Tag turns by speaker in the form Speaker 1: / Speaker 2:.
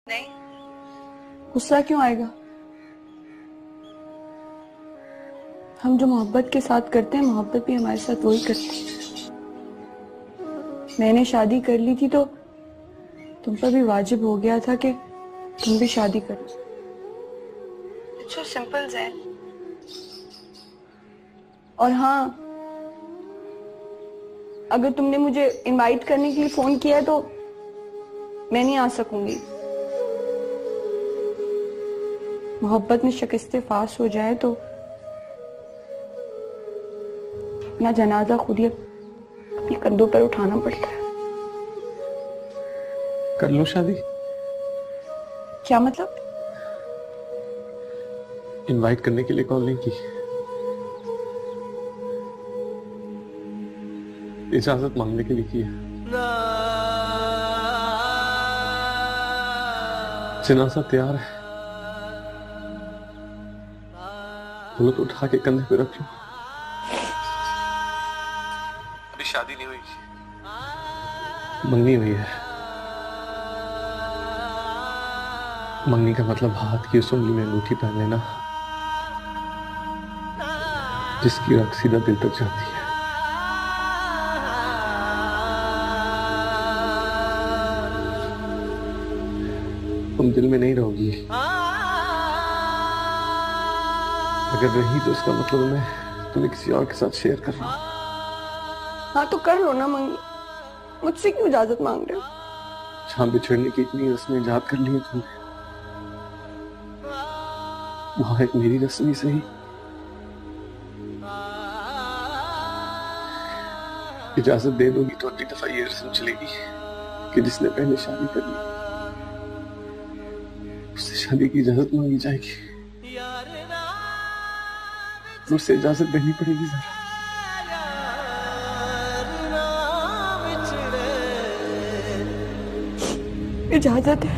Speaker 1: नहीं।
Speaker 2: गुस्सा क्यों आएगा? हम जो मोहब्बत के साथ करते हैं, मोहब्बत भी हमारे साथ वही करती है। मैंने शादी कर ली थी तो तुम पर भी वाजिब हो गया था कि तुम भी शादी करो।
Speaker 1: इट्स सो सिंपल ज़ैन।
Speaker 2: और हाँ, अगर तुमने मुझे इनवाइट करने के लिए फोन किया है तो मैं नहीं आ सकूंगी। मोहब्बत में शिकस्ते फास हो जाए तो अपना जनाजा खुद ही अपने कंधों पर उठाना पड़ता है।
Speaker 3: कर लो शादी।
Speaker 2: क्या मतलब?
Speaker 3: इनवाइट करने के लिए कॉल नहीं की, इजाजत मांगने के लिए की है। जनाजा तैयार है, बोलो तो उठा के कंधे पे रख लो। अभी शादी नहीं हुई, मंगनी हुई है। मंगनी का मतलब हाथ की उस उंगली में अंगूठी पहन लेना जिसकी रख सीधा दिल तक जाती है। तुम दिल में नहीं रहोगी, अगर रही तो इसका मतलब मैं तुम्हें किसी और के साथ शेयर कर रहा हूं।
Speaker 2: हाँ तो कर लो ना मंगी, मुझसे क्यों इजाजत मांग रहे हो?
Speaker 3: जहां बिछड़ने की इतनी रस्में इजाद कर ली है तुमने, वहां एक मेरी रस्म ही सही। इजाजत दे दोगी तो अगली दफा ये रस्म चलेगी कि जिसने पहले शादी कर ली उससे शादी की इजाजत मांगी जाएगी। मुझसे इजाजत देनी पड़ेगी जरा।
Speaker 2: इजाजत है।